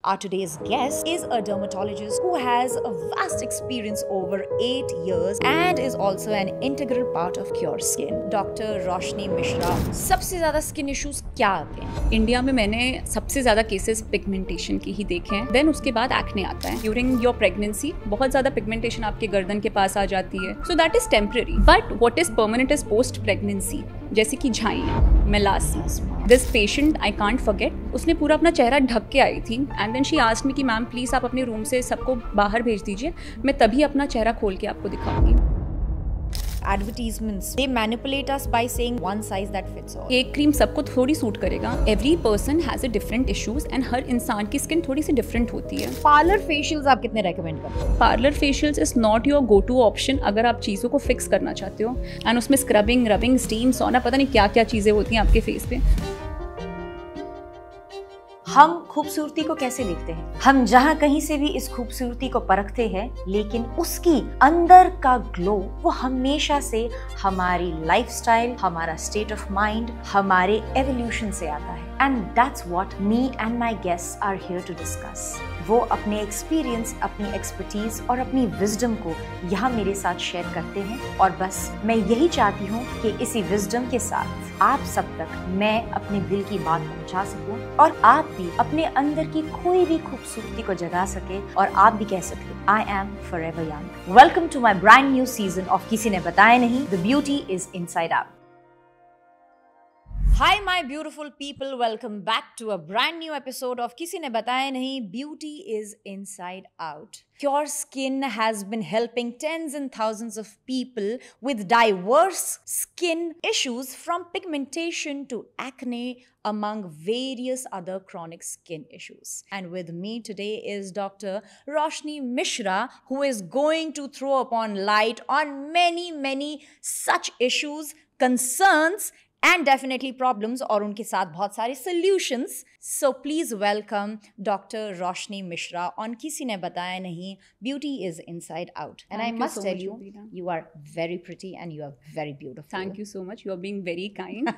Our today's guest is a dermatologist who has a vast experience over 8 years and is also an integral part of Cure Skin. Dr. रोशनी मिश्रा, सबसे ज़्यादा skin issues क्या आते हैं? India में मैंने सबसे ज़्यादा केसेस पिगमेंटेशन की ही देखे हैं। देन उसके बाद एक्ने आता है। ड्यूरिंग योर प्रेगनेंसी बहुत ज़्यादा पिगमेंटेशन आपके गर्दन के पास आ जाती है। So that is temporary, but what is permanent is post pregnancy, जैसे कि झाइयाँ, melasma. This patient I can't forget, उसने पूरा अपना चेहरा ढक के आई थी and then she asked me कि मैम प्लीज़ आप अपने रूम से सबको बाहर भेज दीजिए, मैं तभी अपना चेहरा खोल के आपको दिखाऊंगी। Advertisements, they manipulate us by saying one size that fits all. एक क्रीम सबको थोड़ी सूट करेगा। Every person has a different issues and हर इंसान की स्किन थोड़ी सी डिफरेंट होती है। पार्लर फेशियल्स आप कितने रेकमेंड करते हो? Parlour facials is not your go to option अगर आप चीज़ों को फिक्स करना चाहते हो। एंड उसमें स्क्रबिंग, रबिंग, स्टीम, सोना, पता नहीं क्या क्या चीज़ें होती हैं आपके फेस पे। हम खूबसूरती को कैसे देखते हैं? हम जहाँ कहीं से भी इस खूबसूरती को परखते हैं, लेकिन उसकी अंदर का ग्लो वो हमेशा से हमारी लाइफस्टाइल, हमारा स्टेट ऑफ माइंड, हमारे एवोल्यूशन से आता है। And that's what me and my guests are here to discuss. वो अपने एक्सपीरियंस, अपनी एक्सपर्टीज और अपनी विजडम को यहाँ मेरे साथ शेयर करते हैं और बस मैं यही चाहती हूँ कि इसी विजडम के साथ आप सब तक मैं अपने दिल की बात पहुँचा सकूँ और आप भी अपने अंदर की कोई भी खूबसूरती को जगा सके और आप भी कह सके I am forever young. Welcome to my brand new season of किसी ने बताया नहीं, the beauty is inside out. Hi my beautiful people, welcome back to a brand new episode of Kisi Ne Bataya Nahi, Beauty is Inside Out. Cure Skin has been helping tens and thousands of people with diverse skin issues from pigmentation to acne among various other chronic skin issues. And with me today is Dr. Roshni Mishra, who is going to throw upon light on many such issues, concerns and definitely problems और उनके साथ बहुत सारे solutions. So please welcome Dr. Roshni Mishra on किसी ने बताया नहीं, Beauty is Inside Out. And I must tell you, you are very pretty and you are very beautiful. Thank you so much. You are being very kind.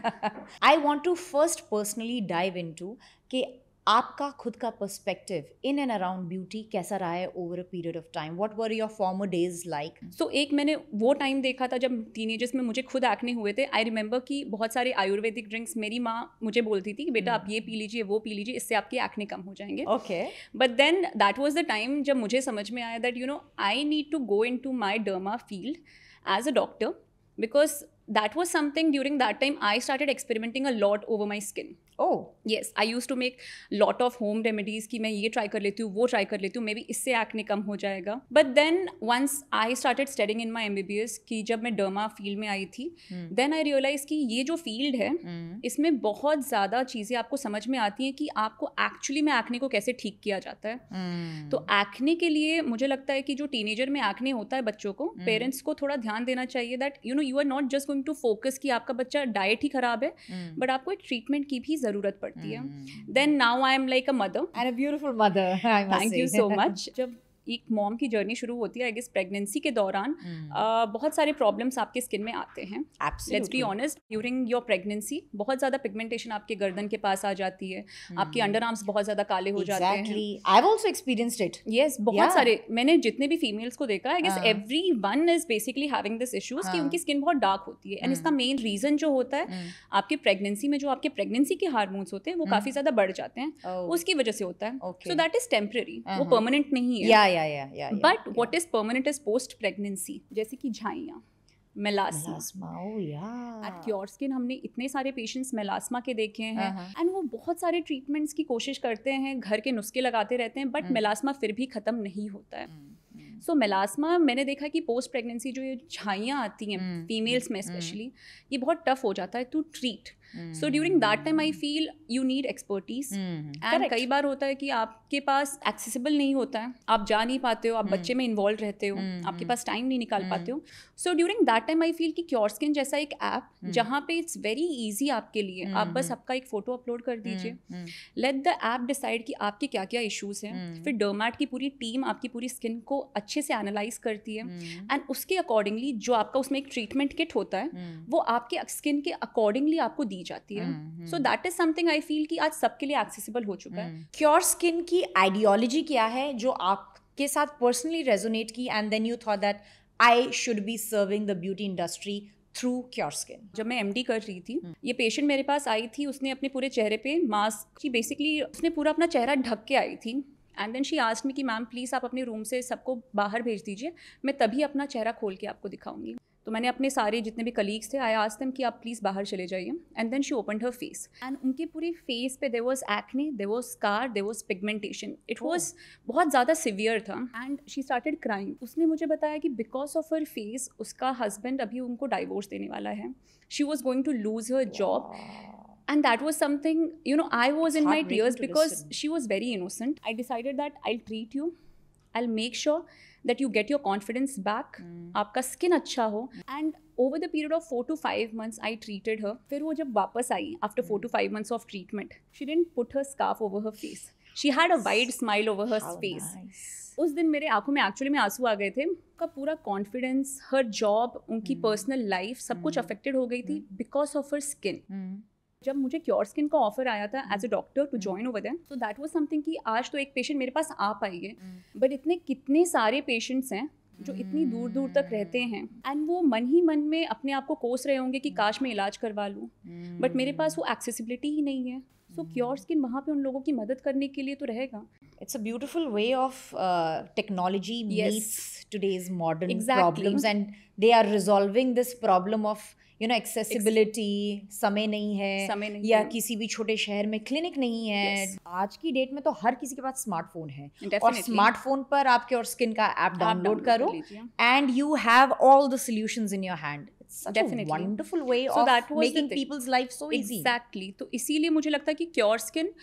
I want to first personally dive into कि आपका खुद का perspective in and around beauty कैसा रहा है over a period of time? What were your former days like? So एक मैंने वो टाइम देखा था जब टीनेजर्स में मुझे खुद एक्ने हुए थे। आई रिमेंबर कि बहुत सारे आयुर्वेदिक ड्रिंक्स मेरी माँ मुझे बोलती थी कि बेटा आप ये पी लीजिए, वो पी लीजिए, इससे आपके एक्ने कम हो जाएंगे। Okay, but then that was the time जब मुझे समझ में आया that I need to go into my derma field as a doctor, because that was something during that time I started experimenting a lot over my skin. Oh yes, I used to make lot of home remedies कि मैं ये try कर लेती हूँ, वो try कर लेती हूँ, मे बी इससे एक्ने कम हो जाएगा। But then once I started studying in my MBBS कि जब मैं डर्मा फील्ड में आई थी, देन आई रियलाइज कि ये जो फील्ड है इसमें बहुत ज़्यादा चीज़ें आपको समझ में आती हैं कि आपको एक्चुअली में एक्ने को कैसे ठीक किया जाता है। तो एक्ने के लिए मुझे लगता है कि जो टीनेजर में एक्ने होता है बच्चों को, पेरेंट्स को थोड़ा ध्यान देना चाहिए that you are not just going to focus कि आपका बच्चा डाइट ही खराब है, बट आपको एक ट्रीटमेंट की भी जरूरत पड़ती है। Then now I am like a mother and a beautiful mother, thank you so much. जब एक मॉम की जर्नी शुरू होती है, आई गेस प्रेगनेंसी के दौरान बहुत सारे प्रॉब्लम्स आपके स्किन में आते हैं। Let's be honest, during your pregnancy बहुत ज़्यादा पिगमेंटेशन आपके गर्दन के पास आ जाती है, आपके अंडर आर्म्स बहुत ज़्यादा काले हो जाते हैं। I have also experienced it. Yes, बहुत सारे, मैंने जितने भी फीमेल्स को देखा, I guess everyone is basically having this issues कि उनकी स्किन बहुत डार्क होती है। एंड इसका मेन रीजन जो होता है आपके प्रेगनेंसी में जो आपके प्रेगनेंसी के हार्मोन्स होते हैं वो काफ़ी ज़्यादा बढ़ जाते हैं, उसकी वजह से होता है। सो दैट इज टेम्पररी, वो परमानेंट नहीं है। But what is permanent is post pregnancy, जैसे कि झाइयाँ, मेलास्मा। एट क्योर स्किन हमने इतने सारे पेशेंट्स मेलास्मा के देखे हैं एंड वो बहुत सारे ट्रीटमेंट्स की कोशिश करते हैं, घर के नुस्खे लगाते रहते हैं, बट मेलास्मा फिर भी ख़त्म नहीं होता है। सो मेलास्मा मैंने देखा कि पोस्ट प्रेगनेंसी जो ये झाइयाँ आती हैं फीमेल्स में स्पेशली, ये बहुत टफ हो जाता है to treat. So during that time I feel you need expertise. And कई बार होता है कि आपके पास एक्सेसिबल नहीं होता है, आप जा नहीं पाते हो, आप बच्चे में इन्वॉल्व रहते हो, आपके पास टाइम नहीं निकाल पाते हो। सो during that time I feel कि क्योर स्किन जैसा एक ऐप जहाँ पे इट्स वेरी ईजी आपके लिए, आप बस आपका एक फोटो अपलोड कर दीजिए, लेट द ऐप डिसाइड कि आपके क्या क्या इश्यूज हैं, फिर डर्मैट की पूरी टीम आपकी पूरी स्किन को अच्छे से एनालाइज करती है एंड उसके अकॉर्डिंगली जो आपका उसमें एक ट्रीटमेंट किट होता है वो आपके स्किन के अकॉर्डिंगली आपको दी दी जाती है. So that is something I feel कि आज सबके लिए एक्सेसिबल हो चुका है. क्योर स्किन की आइडियोलॉजी क्या है जो आपके साथ पर्सनली रेजोनेट की and then you thought that I should be serving the beauty industry through cure skin? जब मैं एमडी कर रही थी, ये पेशेंट मेरे पास आई थी, उसने अपने पूरे चेहरे पे मास्क की, बेसिकली उसने पूरा अपना चेहरा ढक के आई थी. And then she asked me कि मैम प्लीज़ आप अपने रूम से सबको बाहर भेज दीजिए, मैं तभी अपना चेहरा खोल के आपको दिखाऊंगी. तो मैंने अपने सारे जितने भी कलीग्स थे, आई आस्क्ड देम कि आप प्लीज़ बाहर चले जाइए. And then she opened her face and उनके पूरे फेस पे there was acne, there was scar, there was pigmentation. It was बहुत ज़्यादा सिवियर था. And she started crying. उसने मुझे बताया कि बिकॉज ऑफ हर फेस उसका हस्बैंड अभी उनको डाइवोर्स देने वाला है. She was going to lose her job. And that was something, you know, I was in my tears because she was very innocent. I decided that I'll treat you. I'll make sure that you get your confidence back. आपका skin अच्छा हो. And over the period of 4 to 5 months, I treated her. फिर वो जब वापस आई after 4 to 5 months of treatment, she didn't put her scarf over her face. She had a wide smile over her face. उस दिन मेरे आंखों में actually में आंसू आ गए थे. उनका पूरा कॉन्फिडेंस, हर जॉब, उनकी पर्सनल लाइफ सब कुछ अफेक्टेड हो गई थी बिकॉज ऑफ हर स्किन. जब मुझे क्योर स्किन का ऑफर आया था as a doctor to join over there, so that was something कि आज तो एक पेशेंट मेरे पास आ पाई है, बट इतने कितने सारे पेशेंट्स हैं जो इतनी दूर दूर तक रहते हैं एंड वो मन ही मन में अपने आप को कोस रहे होंगे कि काश मैं इलाज करवा लूँ, बट मेरे पास वो एक्सेसिबिलिटी ही नहीं है. सो क्योर स्किन वहाँ पे उन लोगों की मदद करने के लिए तो रहेगा. It's a beautiful way of technology meets today's modern problems, and they are resolving this problem of, you know, accessibility. समय नहीं है या किसी भी छोटे शहर में क्लिनिक नहीं है. आज की डेट में तो हर किसी के पास स्मार्टफोन है और स्मार्टफोन पर आप क्योर स्किन का ऐप डाउनलोड करो and you have all the solutions in your hand. It's such a wonderful way of making people's life so easy. Exactly. तो इसीलिए मुझे लगता है कि cure skin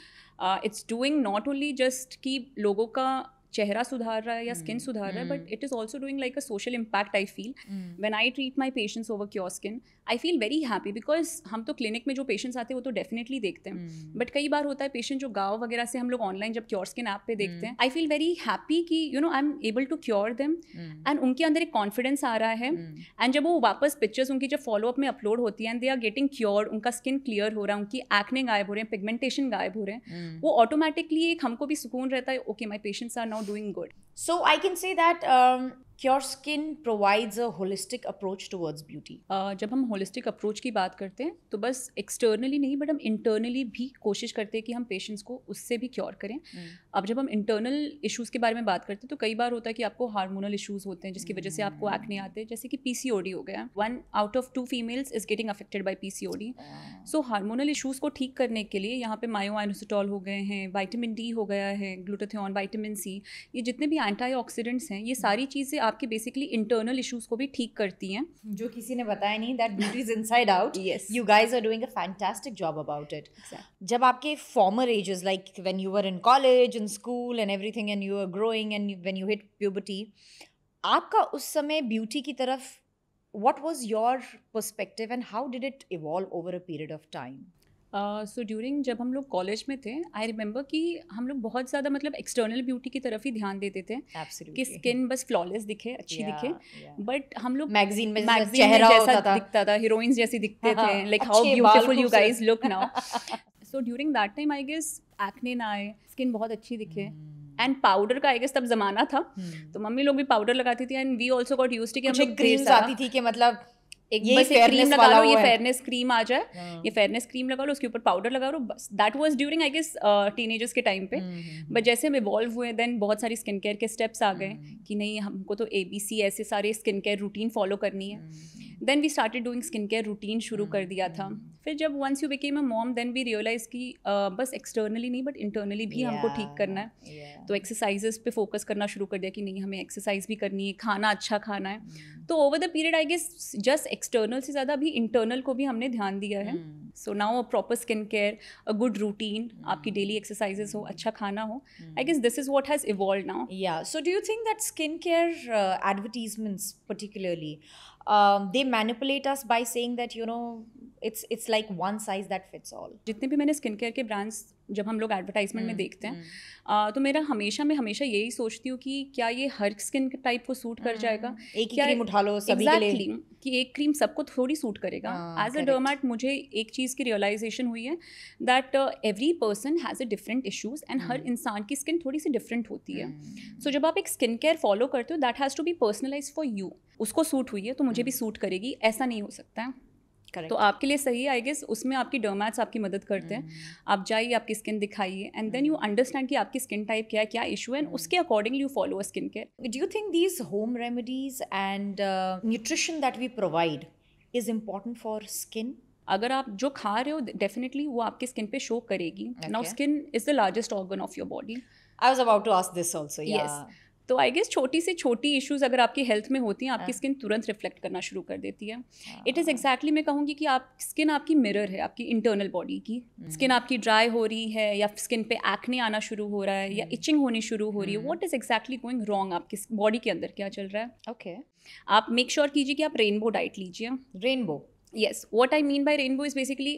it's doing not only just कि लोगों का चेहरा सुधार रहा है या स्किन सुधार रहा है, but it is also doing like a social impact. I feel when I treat my patients over cure skin, I feel very happy because हम तो क्लिनिक में जो पेशेंट्स आते हैं वो तो डेफिनेटली देखते हैं, बट कई बार होता है पेशेंट जो गाँव वगैरह से हम लोग ऑनलाइन जब क्योर स्किन ऐप पे देखते हैं, आई फील वेरी हैप्पी कि you know I am able to cure them and उनके अंदर एक कॉन्फिडेंस आ रहा है. एंड जब वो वापस पिक्चर्स उनकी जब फॉलोअप में अपलोड होती है and they are getting cured, उनका स्किन क्लियर हो रहा है, उनकी एक्ने गायब हो रहे हैं, पिगमेंटेशन गायब हो रहे हैं, वो ऑटोमेटिकली एक हमको भी सुकून रहता है, okay my patients are now doing good. So I can say that Cure Skin provides a holistic approach towards beauty. जब हम होलिस्टिक अप्रोच की बात करते हैं तो बस एक्सटर्नली नहीं बट हम इंटरनली भी कोशिश करते हैं कि हम पेशेंट्स को उससे भी क्योर करें. अब जब हम इंटरनल इश्यूज़ के बारे में बात करते हैं तो कई बार होता है कि आपको हार्मोनल इश्यूज़ होते हैं जिसकी वजह से आपको एक्ने आते हैं, जैसे कि PCOD हो गया. 1 out of 2 females is getting affected by PCOD. So hormonal issues को ठीक करने के लिए यहाँ पे मायोइनोसिटॉल हो गए हैं, विटामिन D हो गया है, ग्लूटाथियोन, विटामिन C, ये जितने भी एंटीऑक्सीडेंट्स हैं, ये सारी चीज़ें आपके बेसिकली इंटरनल इश्यूज़ को भी ठीक करती हैं. जो किसी ने बताया नहीं, that beauty is inside out. You guys are doing a fantastic job about it. जब आपके former ages like when you were in college, in school and everything and you are growing and when you hit puberty, आपका उस समय beauty की तरफ what was your perspective and how did it evolve over a period of time? So during जब हम लोग college में थे, आई रिमेंबर कि हम लोग बहुत ज़्यादा मतलब एक्सटर्नल ब्यूटी की तरफ ही ध्यान देते थे. Absolutely. कि स्किन बस फ्लॉलेस दिखे, अच्छी दिखे, बट हम लोग मैगजीन में चेहरा जैसा दिखता था, हीरोइंस जैसी दिखते थे, like how beautiful you guys look now. So during that time I guess acne ना आए, स्किन बहुत अच्छी दिखे. एंड पाउडर का आई गेस तब जमाना था, तो मम्मी लोग भी पाउडर लगाती थी and we also got used to कि हम लोग क्रीम्स आती थी कि मतलब एक बस क्रीम लगा लो, ये फेयरनेस क्रीम आ जाए, ये फेयरनेस क्रीम लगा लो, उसके ऊपर पाउडर लगा लो, बस. That was during I guess teenagers के टाइम पे. बट जैसे हम इवॉल्व हुए देन बहुत सारी स्किन केयर के स्टेप्स आ गए कि नहीं हमको तो ABC ऐसे सारे स्किन केयर रूटीन फॉलो करनी है. Then we started doing skin care routine शुरू कर दिया था. फिर जब once you became a mom then we realize कि बस एक्सटर्नली नहीं बट इंटरनली भी हमको ठीक करना है. तो एक्सरसाइजेस पे फोकस करना शुरू कर दिया कि नहीं हमें एक्सरसाइज भी करनी है, खाना अच्छा खाना है. तो over the period I guess just external से ज़्यादा भी इंटरनल को भी हमने ध्यान दिया है. So now a proper skin care, a good routine, आपकी डेली एक्सरसाइजेस हो, अच्छा खाना हो. I guess this is what has evolved now. या so do you think that skin care advertisements particularly they manipulate us by saying that you know it's like one size that fits all? जितने भी मैंने skin care के brands जब हम लोग advertisement में देखते हैं, तो मैं हमेशा यही सोचती हूँ कि क्या ये हर स्किन टाइप को सूट कर जाएगा, एक ही क्रीम उठा लो सभी के लिए, कि एक क्रीम सबको थोड़ी सूट करेगा. एज अ डर्मेट मुझे एक चीज़ की रियलाइजेशन हुई है that every person has a different issues and हर इंसान की स्किन थोड़ी सी डिफरेंट होती है. सो जब आप एक स्किन केयर फॉलो करते हो, that has to be personalize for you. उसको सूट हुई है तो मुझे भी सूट करेगी, ऐसा नहीं हो सकता है. तो आपके लिए सही है आई गेस. उसमें आपकी डर्मैट्स आपकी मदद करते हैं. आप जाइए, आपकी स्किन दिखाइए एंड देन यू अंडरस्टैंड कि आपकी स्किन टाइप क्या है, क्या इशू है, एंड उसके accordingly you follow a skin care. Do you think these home remedies and nutrition that we provide is important for skin? अगर आप जो खा रहे हो डेफिनेटली वो आपकी स्किन पे शो करेगी. Now skin is the largest organ of your body. I was about to ask this also. Yes. तो आई गेस छोटी से छोटी इश्यूज अगर आपकी हेल्थ में होती हैं, आपकी स्किन तुरंत रिफ्लेक्ट करना शुरू कर देती है. इट इज़ एग्जैक्टली, मैं कहूँगी कि आप स्किन आपकी मिरर है आपकी इंटरनल बॉडी की. स्किन आपकी ड्राई हो रही है या स्किन पे एक्ने आना शुरू हो रहा है या इचिंग होनी शुरू हो रही है, what is exactly going wrong, आपकी बॉडी के अंदर क्या चल रहा है. ओके. आप मेक श्योर कीजिए कि आप रेनबो डाइट लीजिए. Rainbow, yes. What I mean by rainbow is basically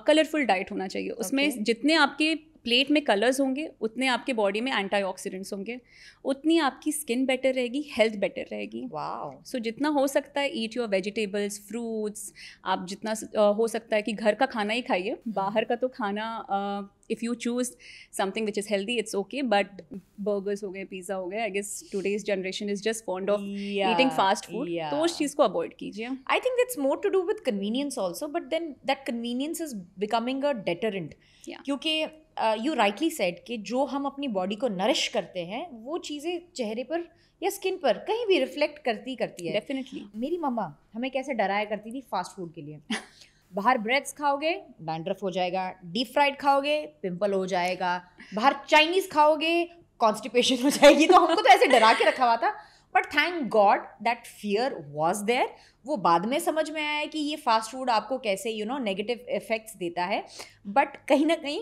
colourful diet होना चाहिए. उसमें जितने आपके प्लेट में कलर्स होंगे उतने आपके बॉडी में एंटीऑक्सीडेंट्स होंगे, उतनी आपकी स्किन बेटर रहेगी, हेल्थ बेटर रहेगी. वाओ. सो जितना हो सकता है ईट योर वेजिटेबल्स, फ्रूट्स. आप जितना हो सकता है कि घर का खाना ही खाइए. बाहर का तो खाना if you choose something which is healthy it's okay, but burgers हो गए, पिज़्ज़ा हो गए, I guess today's generation is just fond of eating fast food. तो उस चीज़ को अवॉइड कीजिए. I think that's more to do with convenience also, but then that convenience is becoming a deterrent. क्योंकि यू राइटली सेड कि जो हम अपनी बॉडी को नरिश करते हैं वो चीज़ें चेहरे पर या स्किन पर कहीं भी रिफ्लेक्ट करती है. डेफिनेटली. मेरी मम्मा हमें कैसे डराया करती थी फास्ट फूड के लिए. बाहर ब्रेड्स खाओगे डैंड्रफ हो जाएगा, डीप फ्राइड खाओगे पिंपल हो जाएगा, बाहर चाइनीज़ खाओगे कॉन्स्टिपेशन हो जाएगी. तो हमको तो ऐसे डरा के रखा हुआ था. But thank god that fear was there. वो बाद में समझ में आया कि ये फास्ट फूड आपको कैसे नेगेटिव इफेक्ट्स देता है. बट कहीं ना कहीं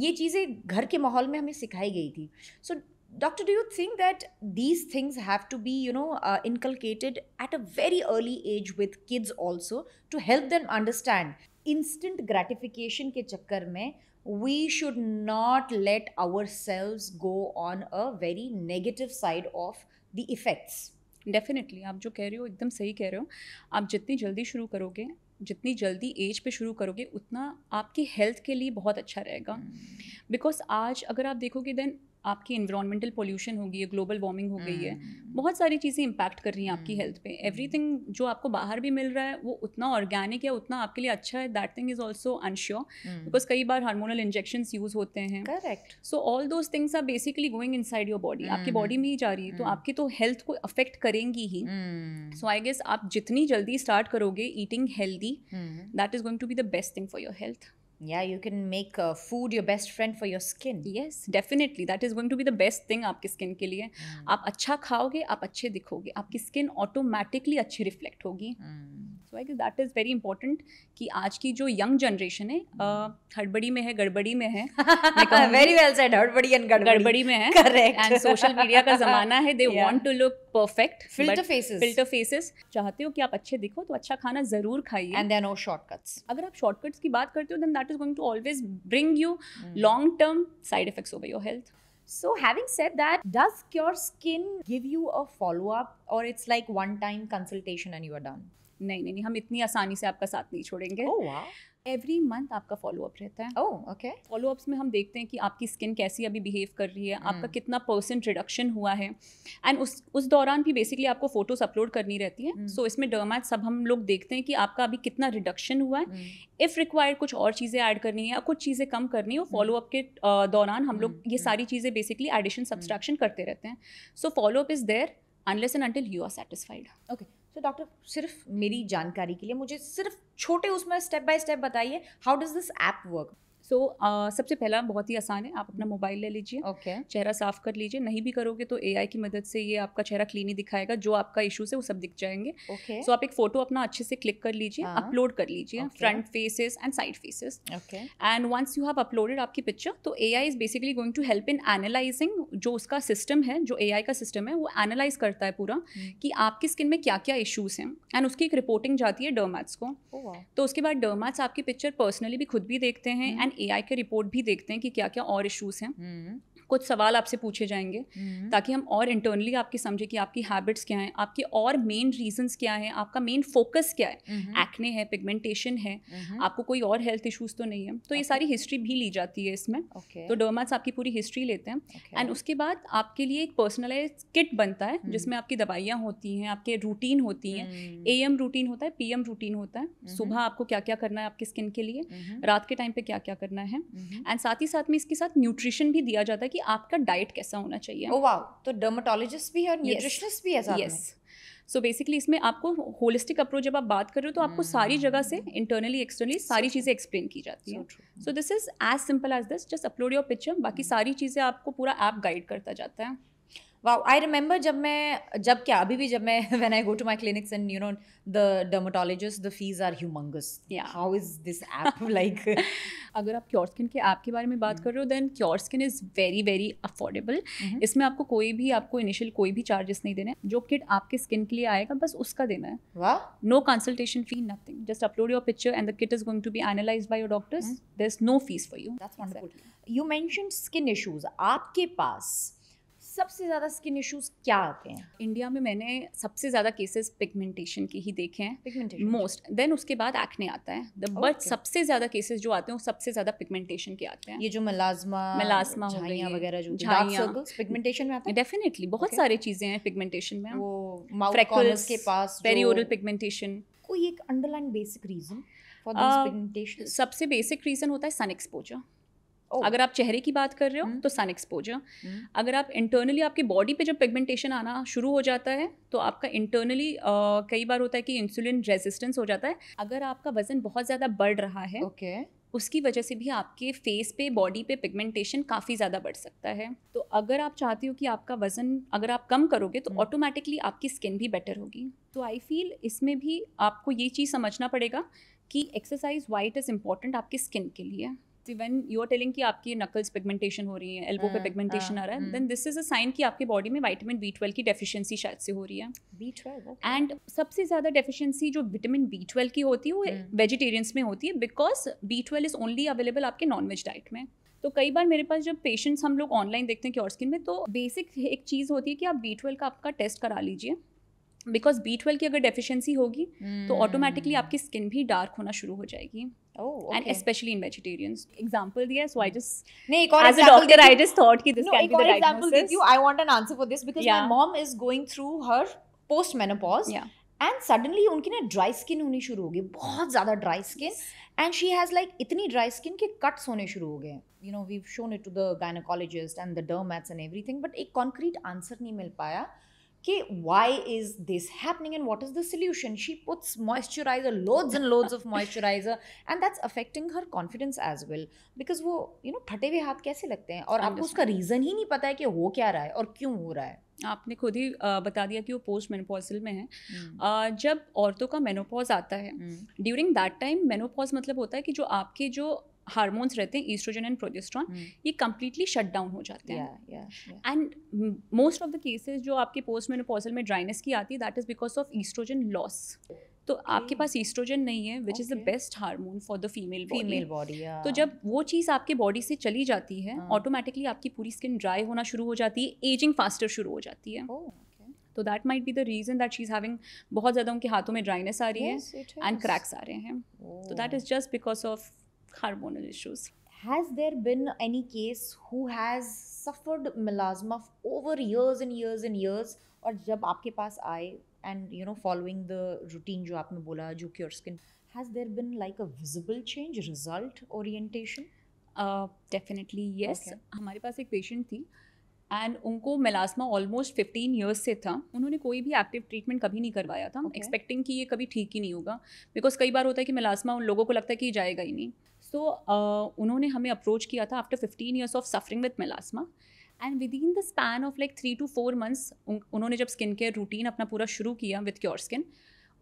ये चीज़ें घर के माहौल में हमें सिखाई गई थी. So doctor, do you think that these things have to be inculcated at a very early age with kids also to help them understand instant gratification के चक्कर में we should not let ourselves go on a very negative side of the effects? Definitely. आप जो कह रहे हो एकदम सही कह रहे हो. आप जितनी जल्दी शुरू करोगे, जितनी जल्दी एज पे शुरू करोगे, उतना आपकी हेल्थ के लिए बहुत अच्छा रहेगा. बिकॉज आज अगर आप देखोगे देन आपकी इन्वायरमेंटल पोल्यूशन हो गई है, ग्लोबल वार्मिंग हो गई है, बहुत सारी चीज़ें इम्पैक्ट कर रही हैं आपकी हेल्थ पे. एवरीथिंग जो आपको बाहर भी मिल रहा है वो उतना ऑर्गेनिक है, उतना आपके लिए अच्छा है, that thing is also unsure because कई बार हार्मोनल इंजेक्शंस यूज होते हैं. Correct. So all those things are basically going inside your body. आपकी बॉडी में ही जा रही है, तो आपकी तो हेल्थ को अफेक्ट करेंगी ही. सो आई गेस आप जितनी जल्दी स्टार्ट करोगे eating healthy, that is going to be the best thing for your health. Yeah, you can make food your best friend for your skin. Yes, definitely. That is going to be the best thing आपकी skin के लिए. आप अच्छा खाओगे, आप अच्छे दिखोगे, आपकी skin automatically अच्छी रिफ्लेक्ट होगी. So I guess that is very important कि आज की जो यंग जनरेशन है हड़बड़ी में है, गड़बड़ी में है. Very well said. हड़बड़ी एंड गड़बड़ी में है. करेक्ट. एंड सोशल मीडिया का ज़माना है. They want to look perfect. Filter faces. चाहते हो कि आप अच्छे दिखो तो अच्छा खाना ज़रूर खाइए. And there are no shortcuts. अगर आप शॉर्टकट्स की बात करते हो then that is going to always bring you long term side effects over your health. So having said that, does Cure Skin give you a follow-up or it's like one-time consultation and you are done? नहीं, हम इतनी आसानी से आपका साथ नहीं छोड़ेंगे. Oh wow. Every month आपका फॉलोअप रहता है. Oh, okay. फॉलोअप्स में हम देखते हैं कि आपकी स्किन कैसी अभी बिहेव कर रही है, आपका कितना % रिडक्शन हुआ है. एंड उस दौरान भी बेसिकली आपको फोटोज अपलोड करनी रहती है. सो इसमें डर्मैट सब हम लोग देखते हैं कि आपका अभी कितना रिडक्शन हुआ है. इफ़ रिक्वायर्ड कुछ और चीज़ें ऐड करनी है या कुछ चीज़ें कम करनी है, फॉलोअप के दौरान हम लोग ये सारी चीज़ें बेसिकली एडिशन सब्सट्रैक्शन करते रहते हैं. So follow up is there unless and until you are satisfied. Okay. तो डॉक्टर, सिर्फ मेरी जानकारी के लिए मुझे सिर्फ छोटे उसमें स्टेप बाय स्टेप बताइए, how does this app work? So सबसे पहला बहुत ही आसान है. आप अपना मोबाइल ले लीजिए. ओके. चेहरा साफ कर लीजिए. नहीं भी करोगे तो AI की मदद से ये आपका चेहरा क्लीन ही दिखाएगा. जो आपका इश्यूज है वो सब दिख जाएंगे. ओके. सो आप एक फोटो अपना अच्छे से क्लिक कर लीजिए, अपलोड कर लीजिए, front faces and side faces. Okay. And once you have uploaded आपकी पिक्चर, तो AI is basically going to help in analysing जो उसका सिस्टम है, जो AI का सिस्टम है, वो एनालाइज करता है पूरा कि आपकी स्किन में क्या क्या इश्यूज़ हैं, एंड उसकी एक रिपोर्टिंग जाती है डर्मैट्स को। तो उसके बाद डर्मैट्स आपकी पिक्चर पर्सनली भी खुद भी देखते हैं एंड AI के रिपोर्ट भी देखते हैं कि क्या क्या और इश्यूज़ हैं। कुछ सवाल आपसे पूछे जाएंगे ताकि हम और इंटरनली आपकी समझे कि आपकी हैबिट्स क्या हैं, आपके और मेन रीजंस क्या हैं, आपका मेन फोकस क्या है, एक्ने है, पिगमेंटेशन है, आपको कोई और हेल्थ इश्यूज तो नहीं है। तो ये सारी हिस्ट्री भी ली जाती है इसमें। तो डर्मैट्स आपकी पूरी हिस्ट्री लेते हैं एंड उसके बाद आपके लिए एक पर्सनलाइज किट बनता है जिसमें आपकी दवाइयाँ होती हैं, आपके रूटीन होती हैं, AM रूटीन होता है, PM रूटीन होता है, सुबह आपको क्या क्या करना है आपकी स्किन के लिए, रात के टाइम पे क्या क्या करना है, एंड साथ ही साथ में इसके साथ न्यूट्रिशन भी दिया जाता है कि आपका डाइट कैसा होना चाहिए। ओह वाओ, तो डर्मेटोलॉजिस्ट भी है और न्यूट्रिशनिस्ट भी है साथ में। सो बेसिकली इसमें आपको होलिस्टिक अप्रोच जब आप बात कर रहे हो तो आपको सारी जगह से इंटरनली एक्सटर्नली सारी चीज़ें एक्सप्लेन की जाती हैं। So this is as simple as this, just upload your picture, बाकी सारी चीज़ें आपको पूरा ऐप गाइड करता जाता है। Wow, I remember अभी भी जब मैं when I go to my clinics and you know the dermatologists, the fees are humongous. Yeah. How is this app like? अगर आप क्योर स्किन के ऐप के बारे में बात कर रहे हो than cure skin is very very affordable. इसमें आपको इनिशियल कोई भी चार्जेस नहीं देने, जो किट आपके स्किन के लिए आएगा बस उसका देना है। वाह, no consultation fee, nothing, just upload your picture and the kit is going to be analysed by your doctors, there is no fees for you. That's wonderful. You mentioned skin issues. आपके पास सबसे ज़्यादा skin issues क्या आते हैं? India में मैंने सबसे ज़्यादा केसेस पिगमेंटेशन के ही देखे हैं, पिगमेंटेशन मोस्ट, देन उसके बाद एक्ने आता है, बट सबसे ज़्यादा केसेस जो आते हैं वो सबसे ज़्यादा पिगमेंटेशन के आते हैं। ये जो मेलास्मा हो गई वगैरह, जो डार्क सर्कल्स पिगमेंटेशन में आते हैं। डेफिनेटली बहुत सारी चीज़ें हैं पिगमेंटेशन में, वो माउथ कॉर्नर्स के पास पेरिओरल पिगमेंटेशन। कोई एक underline basic reason for this pigmentation? सबसे बेसिक रीज़न होता है सन एक्सपोजर। अगर आप चेहरे की बात कर रहे हो तो सन एक्सपोजर, अगर आप इंटरनली आपकी बॉडी पे जब पिगमेंटेशन आना शुरू हो जाता है तो आपका इंटरनली कई बार होता है कि इंसुलिन रेजिस्टेंस हो जाता है। अगर आपका वजन बहुत ज़्यादा बढ़ रहा है उसकी वजह से भी आपके फेस पे, बॉडी पे पिगमेंटेशन काफ़ी ज़्यादा बढ़ सकता है। तो अगर आप चाहते हो कि आपका वज़न अगर आप कम करोगे तो ऑटोमेटिकली आपकी स्किन भी बेटर होगी। तो आई फील इसमें भी आपको ये चीज़ समझना पड़ेगा कि एक्सरसाइज वाइट इज़ इम्पॉर्टेंट आपकी स्किन के लिए। When you are telling कि आपकी नकल्स पिगमेंटेशन हो रही है, एल्बो पे पिगमेंटेशन आ रहा है, then this is a sign कि आपके बॉडी में विटामिन B12 की डेफिशिएंसी शायद से हो रही है। B12, एंड सबसे ज़्यादा डेफिशिएंसी जो विटामिन B12 की होती है वो वेजिटेरियंस में होती है, because B12 is only available आपके नॉन-वेज डाइट में। तो कई बार मेरे पास जब पेशेंट्स हम लोग ऑनलाइन देखते हैं क्योर स्किन में, तो बेसिक एक चीज़ होती है कि आप B12 का आपका टेस्ट करा लीजिए, बिकॉज B12 की अगर डेफिशिएंसी होगी तो ऑटोमेटिकली आपकी स्किन भी डार्क होना शुरू हो जाएगी। And especially in vegetarians. Example दिया, so I just as a doctor I just thought कि this can be the diagnosis. I want an answer for this because my mom is going through her post menopause and suddenly उनकी ना dry skin होनी शुरू हो गई, बहुत ज़्यादा dry skin, and she has like इतनी dry skin के cuts होने शुरू हो गए। You know, we've shown it to the gynecologist and the dermats and everything, but एक concrete answer नहीं मिल पाया कि why is this happening and what is the solution. She puts moisturizer, loads and loads of moisturizer, and that's affecting her confidence as well, because वो you know फटे हुए हाथ कैसे लगते हैं और आपको उसका रीज़न ही नहीं पता है कि हो क्या रहा है और क्यों हो रहा है। आपने खुद ही बता दिया कि वो पोस्ट मेनोपॉजल में है। जब औरतों का मेनोपॉज आता है, ड्यूरिंग दैट टाइम, मेनोपॉज मतलब होता है कि जो आपके जो हार्मोन्स रहते हैं ईस्ट्रोजन एंड प्रोजेस्टेरॉन, ये कम्प्लीटली शट डाउन हो जाते हैं। And most of the cases जो आपके पोस्ट मेनोपॉजल में ड्राइनेस की आती है, that is because of oestrogen loss. तो आपके पास ईस्ट्रोजन नहीं है, which is the best hormone for the female body. तो जब वो चीज़ आपके बॉडी से चली जाती है, ऑटोमेटिकली आपकी पूरी स्किन ड्राई होना शुरू हो जाती है, एजिंग फास्टर शुरू हो जाती है। तो that might be the reason that she is having, बहुत ज़्यादा उनके हाथों में ड्राइनेस आ रही है एंड क्रैक्स आ रहे हैं। तो that is just because of hormonal issues. Has there been any case who has suffered melasma over years and years and years, और जब आपके पास आए and you know following the routine जो आपने बोला जो Cure Skin, has there been like a visible change, result orientation? Definitely yes. हमारे पास एक पेशेंट थी एंड उनको मेलास्मा ऑलमोस्ट 15 ईयर्स से था। उन्होंने कोई भी एक्टिव ट्रीटमेंट कभी नहीं करवाया था, एक्सपेक्टिंग कि ये कभी ठीक ही नहीं होगा, बिकॉज कई बार होता है कि मेलास्मा उन लोगों को लगता है कि जाएगा ही नहीं। सो उन्होंने हमें अप्रोच किया था after 15 years of suffering with melasma, and with in the span of like 3 to 4 months उन्होंने जब स्किन केयर रूटीन अपना पूरा शुरू किया विद क्योर स्किन,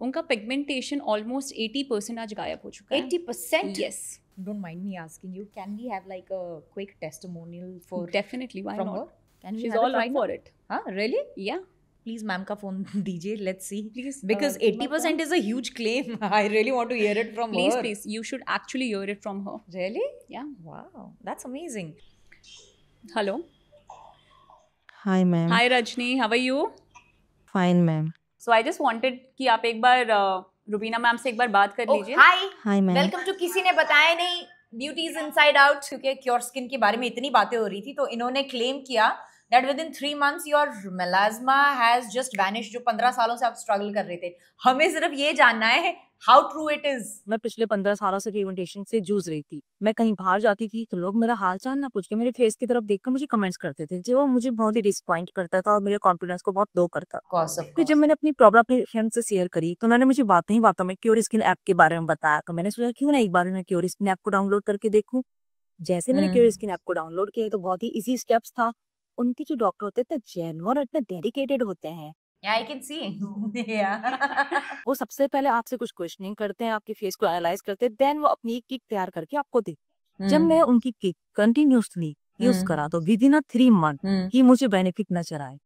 उनका पिगमेंटेशन ऑलमोस्ट 80% आज गायब हो चुका है। 80%? Yes. Don't mind me asking you, can we have like a quick testimonial for Definitely, why from not? her? Can we She's have all it right up for now? it. Huh? Really? Yeah. Please, ma'am का phone दीजिए. Let's see. Please, Because 80% is a huge claim. I really want to hear it from her. Please, you should actually hear it from her. Really? Yeah. Wow, that's amazing. Hello. Hi ma'am. Hi Rajni, how are you? Fine ma'am. So I just wanted कि आप एक बार Rubina ma'am से एक बार बात कर लीजिए. Hi. Hi ma'am. Welcome to किसी ने बताया नहीं Beauty's Inside Out. क्योंकि क्योर स्किन के बारे में इतनी बातें हो रही थी तो इन्होंने क्लेम किया that within 3 months your melasma has just vanished. जो 15 सालों से आप स्ट्रगल कर रहे थे. हमें सिर्फ ये जानना है how true it is. मैं पिछले 15 सालों से पिगमेंटेशन से जूझ रही थी. मैं कहीं बाहर जाती थी तो लोग मेरा हाल चाल ना पूछ के मेरे फेस की तरफ देखकर मुझे कमेंट्स करते थे जो मुझे बहुत ही डिसअपॉइंट करता था और मेरे कॉन्फिडेंस को बहुत लो करता था. फिर जब मैंने अपनी प्रॉब्लम अपने फ्रेंड से शेयर करी तो उन्होंने मुझे बातों ही बातों में क्योर स्किन ऐप के बारे में बताया. तो मैंने सोचा क्यों ना एक बार मैं क्योर स्किन ऐप को डाउनलोड करके देखूं. जैसे मैंने क्योर स्किन ऐप को डाउनलोड किया तो बहुत ही इजी स्टेप्स था. उनके जो डॉक्टर होते हैं जेन्युइन और इतने डेडिकेटेड होते हैं. Yeah, I can see. Yeah. वो सबसे पहले आपसे कुछ क्वेश्चनिंग करते हैं, आपके फेस को एनालाइज करते हैं, देन वो अपनी किट तैयार करके आपको देते. जब मैं उनकी किट कंटिन्यूसली यूज करा तो विद इन 3 मंथ ही मुझे बेनिफिट नजर आए.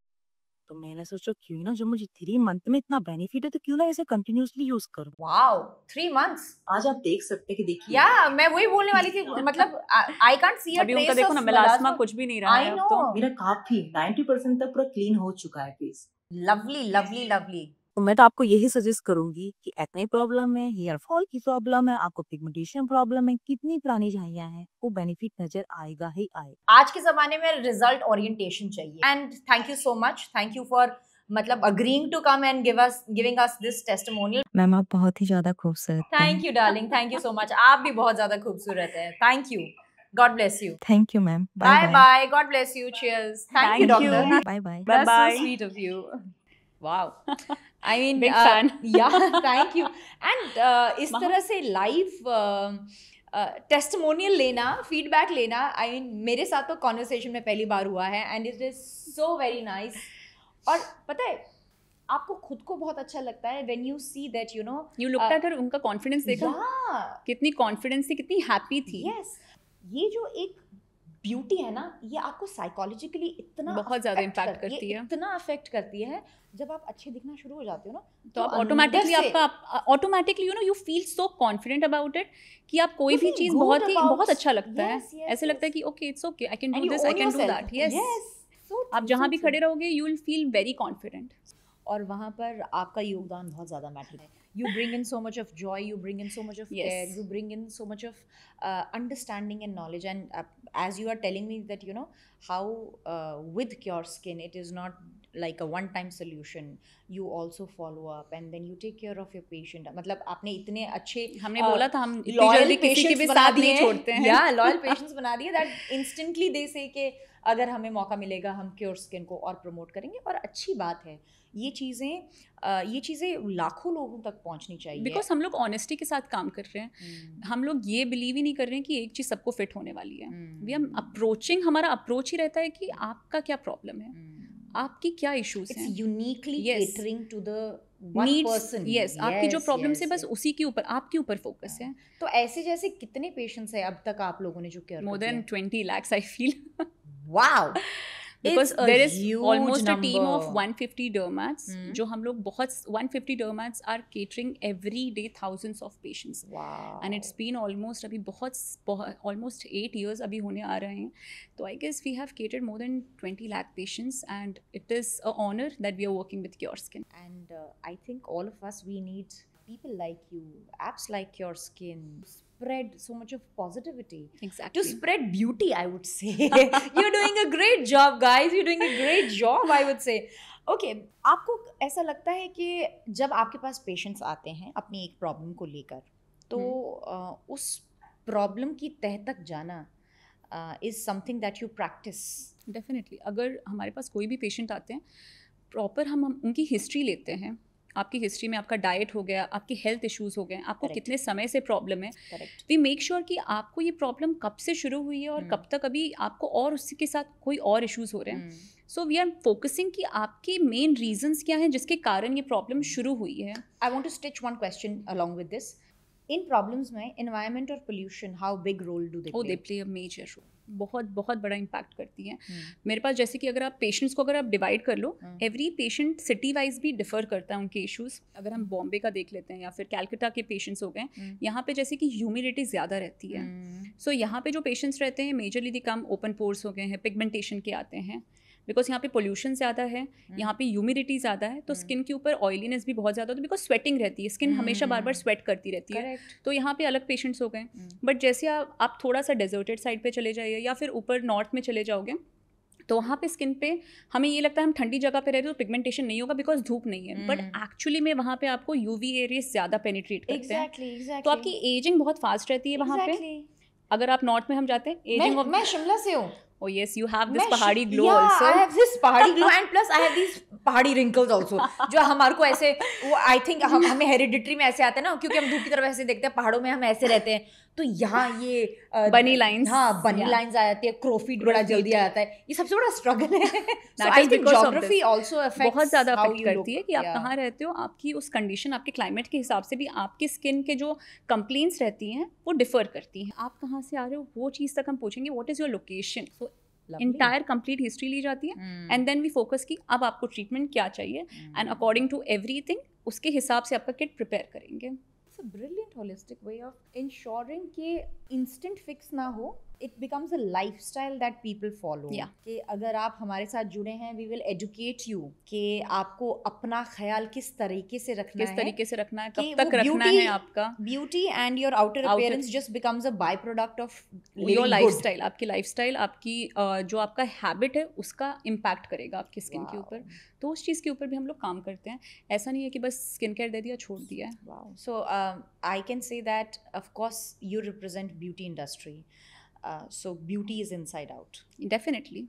तो मैंने सोचा क्यों ना, जब मुझे 3 मंथ में इतना बेनिफिट है तो क्यों ना इसे कंटिन्यूसली यूज करूं. Wow, 3 months. आज आप देख सकते हैं कि देखिए Yeah, मैं वही बोलने वाली थी. मतलब I can't see a अभी trace उनका देखो of ना मेलास्मा melasma. कुछ भी नहीं रहा I है अब know. तो. मेरा काफी 90% तक पूरा क्लीन हो चुका है फेस. Lovely, lovely, lovely. तो मैं तो आपको यही सजेस्ट करूंगी कि एक्ने प्रॉब्लम है, हेयर फॉल की प्रॉब्लम है, आपको पिगमेंटेशन प्रॉब्लम है, कितनी पुरानी झाइयां हैं, वो बेनिफिट नजर आएगा ही आएगा. आज के जमाने में रिजल्ट ओरिएंटेशन चाहिए. And thank you so much. Thank you for मतलब agreeing to come and giving us this testimonial. Ma'am आप बहुत ही ज्यादा खूबसूरत हैं. Thank you darling. Thank you so much. आप भी बहुत ज्यादा खूबसूरत हैं. Thank you. God bless you. Thank you ma'am. Bye bye. God bless you. Cheers. Thank you Thank you. Doctor. Bye bye. Bye That's bye. so sweet of you. Wow. I mean, Big fan. Yeah, thank you. And इस तरह से live testimonial लेना, feedback लेना, I mean मेरे साथ तो conversation में पहली बार हुआ है and it is so very nice. और पता है आपको खुद को बहुत अच्छा लगता है when you see that you no You looked at her, उनका कॉन्फिडेंस देखा, कितनी कॉन्फिडेंस थी, कितनी हैप्पी थी. यस. ये जो एक ब्यूटी है ना, ये आपको साइकोलॉजिकली इतना बहुत ज्यादा affect impact करती है. इतना अफेक्ट करती है. जब आप अच्छे दिखना शुरू हो जाते हो ना तो आप अंदर ऑटोमेटिकली से- आपका automatically you feel so confident about it कि आप कोई You भी feel चीज good about- बहुत अच्छा लगता है. Yes, yes, ऐसे लगता है yes. कि okay it's okay, I can And do you this, I own can do yourself. That. Yes. Yes. So आप true, जहाँ so भी true. खड़े रहोगे you will feel very confident. और वहाँ पर आपका योगदान बहुत ज़्यादा मैटर है. You bring in so much of joy, you bring in so much of Yes. Care, you bring in so much of understanding and knowledge. And as you are telling me that you know how with cure skin it is not like a one time solution, you also follow up and then you take care of your patient. मतलब आपने इतने अच्छे हमने बोला था हम इतनी loyal जल्दी किसी के patients भी बना साथ नहीं दिए हैं. छोड़ते हैं. Yeah, loyal patients बना दिए that instantly they say कि अगर हमें मौका मिलेगा हम क्योर स्किन को और प्रमोट करेंगे. और अच्छी बात है ये चीज़ें लाखों लोगों तक पहुंचनी चाहिए. बिकॉज हम लोग ऑनेस्टी के साथ काम कर रहे हैं. हम लोग ये बिलीव ही नहीं कर रहे हैं कि एक चीज़ सबको फिट होने वाली है. वी आर अप्रोचिंग, हमारा अप्रोच ही रहता है कि आपका क्या प्रॉब्लम है, आपकी क्या इश्यूज हैं. It's uniquely Yes. catering to the one needs, person. Yes, आपकी जो Yes, प्रॉब्लम yes, है बस yes. उसी के ऊपर, आपके ऊपर फोकस है. तो ऐसे जैसे कितने पेशेंट्स हैं अब तक आप लोगों ने जो care more than 20 lakhs I feel. Wow. Because It's a there is huge almost a team of number. 150 dermats, जो हम लोग बहुत 150 dermats are catering every day thousands of patients. Wow. And it's been almost अभी almost 8 years अभी होने आ रहे हैं. तो I guess we have catered more than 20 lakh patients and it is a honor that we are working with Cure Skin. And I think all of us, we need people like you, apps like Your Skin, spread so much of positivity. Exactly. To spread beauty, I would say. You're doing a great job, guys. You're doing a great job, I would say. Okay, आपको ऐसा लगता है कि जब आपके पास patients आते हैं अपनी एक प्रॉब्लम को लेकर, तो उस प्रॉब्लम की तह तक जाना is something that you practice? Definitely. अगर हमारे पास कोई भी पेशेंट आते हैं, प्रॉपर हम उनकी हिस्ट्री लेते हैं. आपकी हिस्ट्री में आपका डाइट हो गया, आपके हेल्थ इश्यूज हो गए, आपको Correct. कितने समय से प्रॉब्लम है. करेक्ट. वी मेक श्योर कि आपको ये प्रॉब्लम कब से शुरू हुई है और कब तक अभी आपको और उसी के साथ कोई और इश्यूज हो रहे हैं. सो वी आर फोकसिंग कि आपके मेन रीजंस क्या हैं जिसके कारण ये प्रॉब्लम शुरू हुई है. I want to stitch one question along with this. इन प्रॉब्लम्स में एनवायरनमेंट और pollution, how big role do they they play a major role, बहुत बहुत बड़ा इम्पैक्ट करती हैं। मेरे पास जैसे कि अगर आप पेशेंट्स को अगर आप डिवाइड कर लो, एवरी पेशेंट सिटी वाइज भी डिफर करता है उनके इश्यूज। अगर हम बॉम्बे का देख लेते हैं या फिर कैलकाटा के पेशेंट्स हो गए, यहाँ पे जैसे कि ह्यूमिडिटी ज़्यादा रहती है, सो यहाँ पे जो पेशेंट्स रहते हैं मेजरली दी कम ओपन पोर्स हो गए हैं, पिगमेंटेशन के आते हैं, बिकॉज यहाँ पे पोल्यूशन ज़्यादा है, यहाँ पे ह्यूमिडिटी ज़्यादा है, तो स्किन के ऊपर ऑयलीनेस भी बहुत ज़्यादा होती है, बिकॉज स्वेटिंग रहती है, स्किन हमेशा बार बार स्वेट करती रहती है, तो यहाँ पे अलग पेशेंट्स हो गए। बट जैसे आप थोड़ा सा डेजर्टेड साइड पे चले जाइए या फिर ऊपर नॉर्थ में चले जाओगे, तो वहाँ पे स्किन पे हमें ये लगता है हम ठंडी जगह पे रह रहे हैं तो पिगमेंटेशन नहीं होगा बिकॉज धूप नहीं है, बट एक्चुअली में वहाँ पे आपको यूवी एरियाज ज़्यादा पेनिट्रेट करते हैं, तो आपकी एजिंग बहुत फास्ट रहती है वहाँ पे। अगर आप नॉर्थ में हम जाते हैं, एजिंग मैं शिमला से हूँ। Oh yes, you have this पहाड़ी glow also. I have this पहाड़ी glow and plus I have these पहाड़ी wrinkles also, जो हमारे को ऐसे, वो I think हमें हेरिडिटरी में ऐसे आते हैं ना, क्योंकि हम धूप की तरफ ऐसे देखते हैं, पहाड़ों में हम ऐसे रहते हैं, तो यहाँ ये बनी लाइंस, हाँ बनी लाइंस आ जाती है, क्रोफिट बड़ा जल्दी आ जाता है, ये सबसे बड़ा स्ट्रगल है। So I think geography also affects बहुत ज़्यादा अफेक्ट करती है कि आप Yeah. कहाँ रहते हो, आपकी उस कंडीशन, आपके क्लाइमेट के हिसाब से भी आपकी स्किन के जो कंप्लेंट्स रहती हैं वो डिफर करती हैं। आप कहाँ से आ रहे हो वो चीज़ तक हम पूछेंगे, what is your location, so entire complete history ली जाती है, एंड देन वी फोकस की अब आपको ट्रीटमेंट क्या चाहिए, एंड अकॉर्डिंग टू एवरीथिंग उसके हिसाब से आपका किट प्रिपेयर करेंगे। It's a brilliant holistic way of ensuring कि instant fix ना हो, it becomes a lifestyle that people follow. Yeah. कि अगर आप हमारे साथ जुड़े हैं, we will educate you कि आपको अपना ख्याल किस तरीके से रखना है, किस तरीके से रखना है, कि कब तक वो रखना है आपका। beauty and your outer appearance just becomes a byproduct of your living lifestyle, आपकी लाइफस्टाइल, आपकी जो आपका हैबिट है उसका इम्पैक्ट करेगा आपकी स्किन के ऊपर, तो उस चीज़ के ऊपर भी हम लोग काम करते हैं। ऐसा नहीं है कि बस स्किन केयर दे दिया छोड़ दिया है। Wow. So I can say that of course you represent beauty industry. So beauty is inside out. Definitely.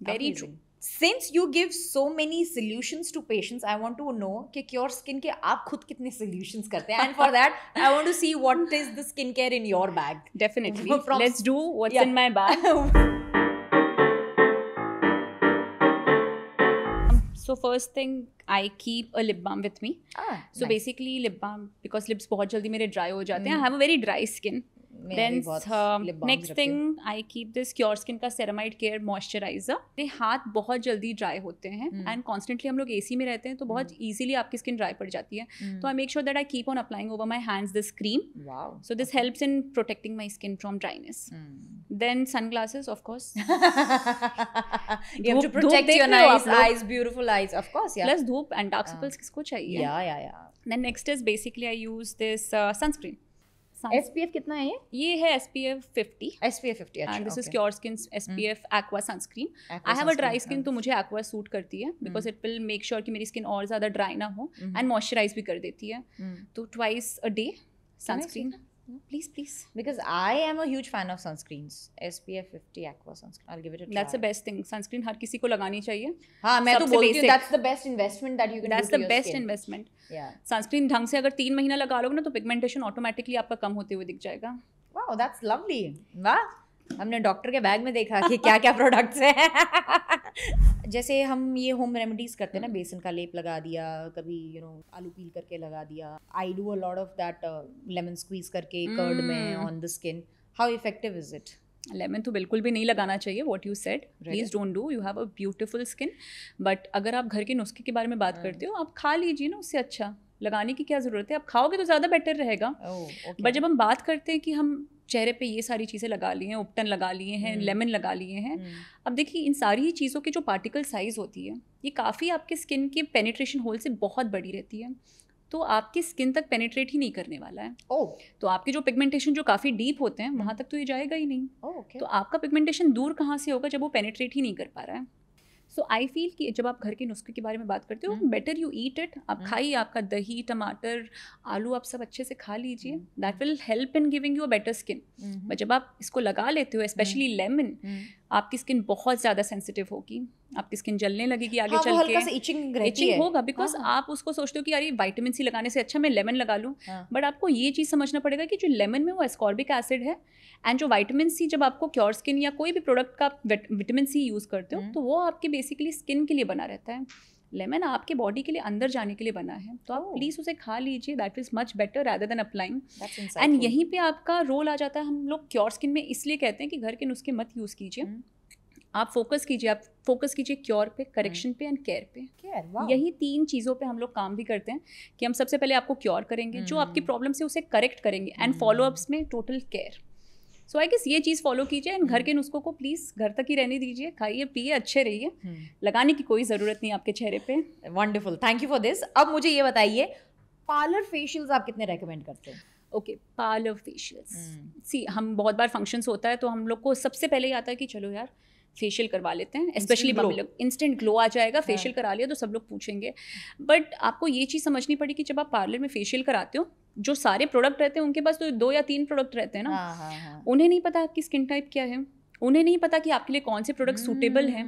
Very Amazing. true. Since you give so many solutions to patients, I want to know कि Cure Skin के आप खुद कितने solutions करते हैं, and for that I want to see what is the skincare in your bag. Definitely. From- Let's do what's Yeah. in my bag. So first thing, I keep a lip balm with me. So basically lip balm, because lips बहुत जल्दी मेरे dry हो जाते हैं. I have a very dry skin. Then next thing, I keep this Cure Skin का ceramide care moisturizer. मेरे हाथ बहुत जल्दी dry होते हैं, and constantly हम लोग AC में रहते हैं, तो बहुत easily आपकी skin dry पड़ जाती है, तो I make sure that I keep on applying over my hands this cream. Wow. So this helps in protecting my skin from dryness. Then sunglasses, of course. You have to protect देख your रहे हो nice आप लोग? eyes, beautiful eyes, of course. Yeah. Plus धूप and dark circles किसको चाहिए? Yeah. Then next is basically I use this sunscreen. SPF कितना है ये है SPF 50. SPF 50. अच्छा, And this is okay. Cure Skin's SPF Aqua sunscreen. Aqua I have a dry sunscreen, skin, तो मुझे Aqua suit करती है, because it will make sure कि मेरी skin और ज़्यादा dry ना हो, and moisturize भी कर देती है, तो twice a day sunscreen. Please. Because I am a huge fan of sunscreens. SPF 50 Aqua sunscreen. I'll give it a try. That's the best thing. Sunscreen हर किसी को लगानी चाहिए. हाँ, मैं तो सबसे बोलती हूँ basic. that's the best investment that you can That's do to the your best skin. investment. Yeah. Sunscreen ढंग से अगर 3 महीना लगा लोगे ना, तो पिगमेंटेशन ऑटोमेटिकली आपका कम होते हुए दिख जाएगा। Wow, that's lovely. वाह, हमने डॉक्टर के बैग में देखा कि क्या क्या प्रोडक्ट्स हैं। जैसे हम ये होम रेमेडीज करते हैं ना, बेसन का लेप लगा दिया, कभी आलू पील करके लगा दिया। I do a lot of that lemon squeeze करके कर्ड में on the skin. How effective is it? Lemon तो बिल्कुल भी नहीं लगाना चाहिए, what you said, please don't do, you have a beautiful skin. But अगर आप घर के नुस्खे के बारे में बात करते हो, आप खा लीजिए ना, उससे अच्छा लगाने की क्या ज़रूरत है, आप खाओगे तो ज़्यादा बेटर रहेगा। बट जब हम बात करते हैं कि हम चेहरे पे ये सारी चीज़ें लगा ली हैं, उपटन लगा लिए हैं, लेमन लगा लिए हैं, अब देखिए इन सारी चीज़ों के जो पार्टिकल साइज़ होती है, ये काफ़ी आपके स्किन के पेनिट्रेशन होल से बहुत बड़ी रहती है, तो आपकी स्किन तक पेनिट्रेट ही नहीं करने वाला है। तो आपके जो पिगमेंटेशन जो काफ़ी डीप होते हैं, वहाँ तक तो ये जाएगा ही नहीं। तो आपका पिगमेंटेशन दूर कहाँ से होगा जब वो पेनिट्रेट ही नहीं कर पा रहा है। सो आई फील कि जब आप घर के नुस्खे के बारे में बात करते हो, बेटर यू ईट इट। आप खाइए, आपका दही, टमाटर, आलू आप सब अच्छे से खा लीजिए, that will help in giving you a better skin. But जब आप इसको लगा लेते हो, स्पेशली लेमन, आपकी स्किन बहुत ज़्यादा सेंसिटिव होगी, आपकी स्किन जलने लगेगी आगे चल के, इचिंग होगा, बिकॉज आप उसको सोचते हो कि यार ये विटामिन सी लगाने से अच्छा मैं लेमन लगा लूँ। बट आपको ये चीज़ समझना पड़ेगा कि जो लेमन में वो एस्कॉर्बिक एसिड है, एंड जो विटामिन सी, जब आपको क्योर स्किन या कोई भी प्रोडक्ट का विटामिन सी यूज़ करते हो, तो वो आपकी बेसिकली स्किन के लिए बना रहता है। लेमन आपके बॉडी के लिए अंदर जाने के लिए बना है, तो आप प्लीज़ उसे खा लीजिए, that is much better rather than applying. And यहीं पे आपका रोल आ जाता है। हम लोग क्योर स्किन में इसलिए कहते हैं कि घर के नुस्खे मत यूज़ कीजिए, आप फोकस कीजिए क्योर पे, करेक्शन पे एंड केयर पे। यही 3 चीज़ों पे हम लोग काम भी करते हैं कि हम सबसे पहले आपको क्योर करेंगे, जो आपकी प्रॉब्लम से उसे करेक्ट करेंगे, एंड फॉलोअप्स में total care. So I guess ये चीज़ फॉलो कीजिए एंड घर के नुस्खों को प्लीज़ घर तक ही रहने दीजिए, खाइए पिए, अच्छे रहिए, लगाने की कोई ज़रूरत नहीं आपके चेहरे पे। Wonderful, thank you for this. अब मुझे ये बताइए, पार्लर फेशियल्स आप कितने रेकमेंड करते हैं? ओके, पार्लर फेशियल्स, सी हम बहुत बार फंक्शंस होता है तो हम लोग को सबसे पहले ही आता है कि चलो यार फेशियल करवा लेते हैं, स्पेशली मम्मी लोग, इंस्टेंट ग्लो आ जाएगा, फेशियल करा लिया तो सब लोग पूछेंगे। बट आपको ये चीज़ समझनी पड़ेगी कि जब आप पार्लर में फेशियल कराते हो, जो सारे प्रोडक्ट रहते हैं उनके पास तो 2 या 3 प्रोडक्ट रहते हैं ना, उन्हें नहीं पता आपकी स्किन टाइप क्या है, उन्हें नहीं पता कि आपके लिए कौन से प्रोडक्ट सूटेबल हैं,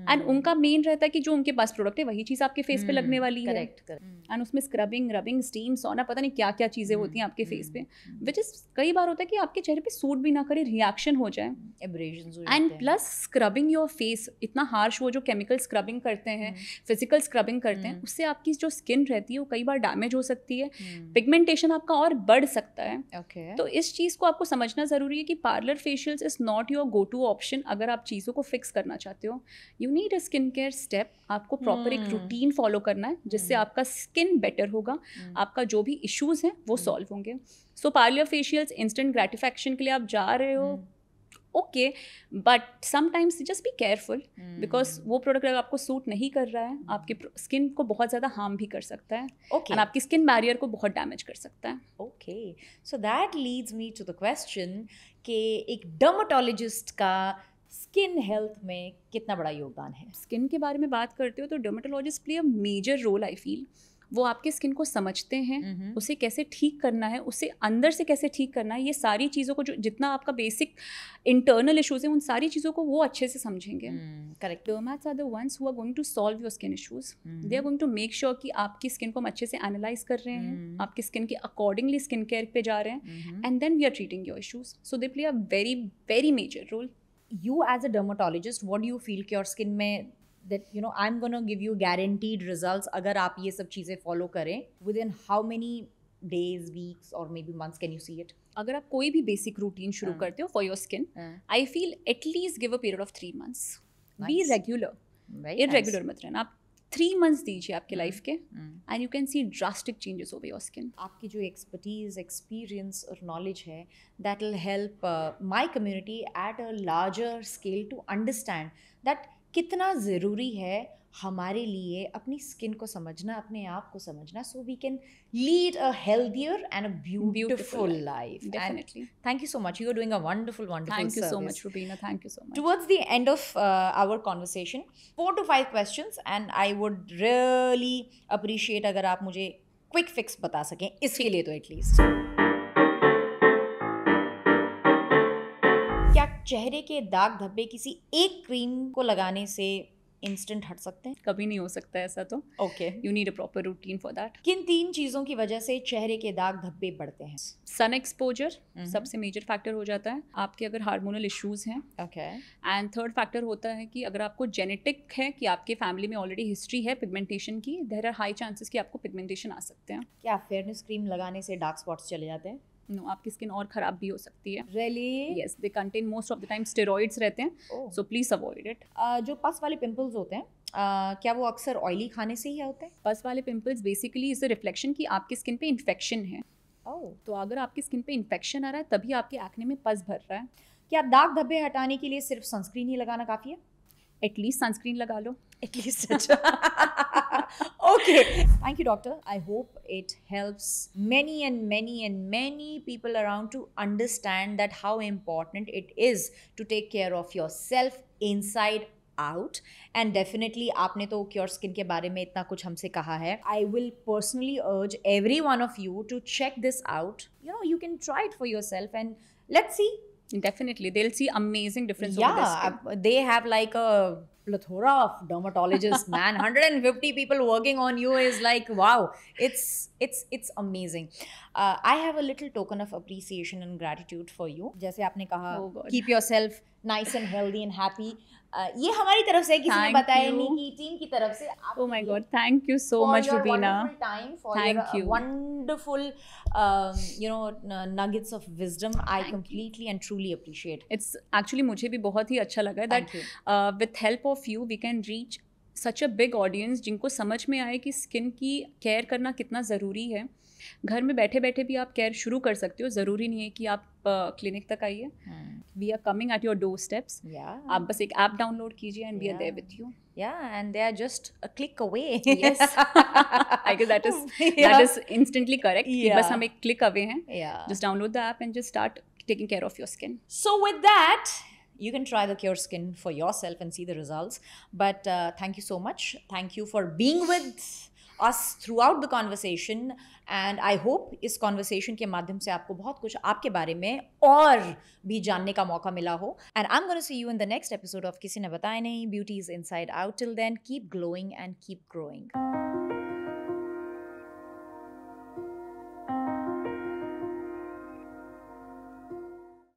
एंड उनका मेन रहता है कि जो उनके पास प्रोडक्ट है वही चीज़ आपके फेस पे लगने वाली है। एंड उसमें स्क्रबिंग, रबिंग, स्टीम, सौना, पता नहीं क्या क्या चीज़ें होती हैं आपके फेस पे, विच इज़ कई बार होता है कि आपके चेहरे पे सूट भी ना करे, रिएक्शन हो जाए, and plus scrubbing your face, इतना हार्श वो जो केमिकल स्क्रबिंग करते हैं, फिजिकल स्क्रबिंग करते हैं, उससे आपकी जो स्किन रहती है वो कई बार डैमेज हो सकती है, पिगमेंटेशन आपका और बढ़ सकता है। तो इस चीज़ को आपको समझना ज़रूरी है कि parlour facials is not your go to option अगर आप चीज़ों को फिक्स करना चाहते हो। You need a skin care step, आपको प्रॉपर एक रूटीन फॉलो करना है जिससे आपका स्किन बेटर होगा, आपका जो भी इश्यूज हैं वो सॉल्व होंगे। सो पार्लर फेशियल्स इंस्टेंट ग्रेटिफिकेशन के लिए आप जा रहे हो, okay, but sometimes just be careful, because वो प्रोडक्ट अगर आपको सूट नहीं कर रहा है, आपकी स्किन को बहुत ज़्यादा हार्म भी कर सकता है, एंड आपकी स्किन बैरियर को बहुत डैमेज कर सकता है। Okay, so that leads me to the question कि एक डर्मेटोलॉजिस्ट का स्किन हेल्थ में कितना बड़ा योगदान है? स्किन के बारे में बात करते हो तो dermatologist play a major role, I feel. वो आपके स्किन को समझते हैं, उसे कैसे ठीक करना है, उसे अंदर से कैसे ठीक करना है, ये सारी चीज़ों को, जो जितना आपका बेसिक इंटरनल इश्यूज हैं उन सारी चीज़ों को वो अच्छे से समझेंगे। Correct. Dermats are the ones who are going to solve your skin issues. They are going to make sure कि आपकी स्किन को हम अच्छे से एनालाइज कर रहे हैं, आपकी स्किन के अकॉर्डिंगली स्किन केयर पे जा रहे हैं, and then we are treating your issues. So they play a very very major role. You as a dermatologist, what do you feel कि your skin में that you know I'm gonna give you guaranteed results अगर आप ये सब चीज़ें follow करें, within how many days, weeks or maybe months can you see it? अगर आप कोई भी बेसिक रूटीन शुरू करते हो for your skin, I feel at least give a period of 3 months। Be regular, irregular मत रहना। आप 3 months दीजिए आपके लाइफ के, and you can see drastic changes over your skin. आपकी जो एक्सपर्टीज, एक्सपीरियंस और नॉलेज है, that will help my community at a larger scale to understand that कितना ज़रूरी है हमारे लिए अपनी स्किन को समझना, अपने आप को समझना, so we can lead a healthier and a beautiful life. Definitely. Thank you so much. You are doing a wonderful Thank you so service. much, Rubina. Thank you so much. Towards the end of our conversation, 4 to 5 questions, and I would really appreciate अगर आप मुझे quick fix बता सकें इसके लिए तो at least. क्या चेहरे के दाग धब्बे किसी एक क्रीम को लगाने से इंस्टेंट हट सकते हैं? कभी नहीं हो सकता ऐसा, तो okay. You need a proper routine for that. किन 3 चीज़ों की वजह से चेहरे के दाग धब्बे बढ़ते हैं? सन एक्सपोजर सबसे मेजर फैक्टर हो जाता है, आपके अगर हार्मोनल इश्यूज हैं, ओके। एंड थर्ड फैक्टर होता है कि अगर आपको जेनेटिक है कि आपके फैमिली में ऑलरेडी हिस्ट्री है पिगमेंटेशन की, देयर आर हाई चांसेस कि आपको पिगमेंटेशन आ सकते हैं। क्या फेयरनेस क्रीम लगाने से डार्क स्पॉट्स चले जाते हैं? नो, आपकी स्किन और ख़राब भी हो सकती है। Really? Yes, they contain most of the time steroids रहते हैं, सो प्लीज अवॉइड इट। जो पस वाले पिंपल्स होते हैं, क्या वो अक्सर ऑयली खाने से ही होते हैं? पस वाले pimples basically is a reflection कि आपकी स्किन पे इन्फेक्शन है। तो अगर आपकी स्किन पे इन्फेक्शन आ रहा है तभी आपके एक्ने में पस भर रहा है। क्या दाग धब्बे हटाने के लिए सिर्फ सनस्क्रीन ही लगाना काफ़ी है? एटलीस्ट सनस्क्रीन लगा लो। At least. Okay. Thank you, doctor. I hope it helps many and many and many people around to understand that how important it is to take care of yourself inside out. And definitely आपने तो Cure Skin के बारे में इतना कुछ हमसे कहा है. I will personally urge every one of you to check this out. You know, you can try it for yourself and let's see. Definitely, they'll see amazing difference over their skin. Yeah, they have like a plethora of dermatologists, man. 150 people working on you is like, wow, it's amazing. I have a little token of appreciation and gratitude for you. जैसे आपने कहा, keep yourself nice and healthy and happy. ये हमारी तरफ से किसी ने Thank बताया you. नहीं की टीम की तरफ से Oh my God, thank you so for much, your Rubina. wonderful time, for Thank your you. wonderful nuggets of wisdom. I Thank you. completely and truly appreciate. It's actually मुझे भी बहुत ही अच्छा लगा that Thank you. with help of you we can reach such a big audience जिनको समझ में आए कि स्किन की केयर करना कितना ज़रूरी है. घर में बैठे बैठे भी आप केयर शुरू कर सकते हो, ज़रूरी नहीं है कि आप क्लिनिक तक आइए. We are coming at your door steps. Yeah. आप बस एक ऐप डाउनलोड कीजिए and we are there with you. Yeah, and they are just a click away. Yes. I guess that Yeah. is instantly correct. कि Yeah. बस हम एक click away हैं. Yeah. Just download the app and just start taking care of your skin. So with that, you can try the Cure Skin for yourself and see the results. But thank you so much. Thank you for being with us throughout the conversation. And I hope इस conversation के माध्यम से आपको बहुत कुछ आपके बारे में और भी जानने का मौका मिला हो. And I'm going to see you in the next episode of किसी ने बताया नहीं, Beauty is Inside Out. Till then, keep glowing and keep growing.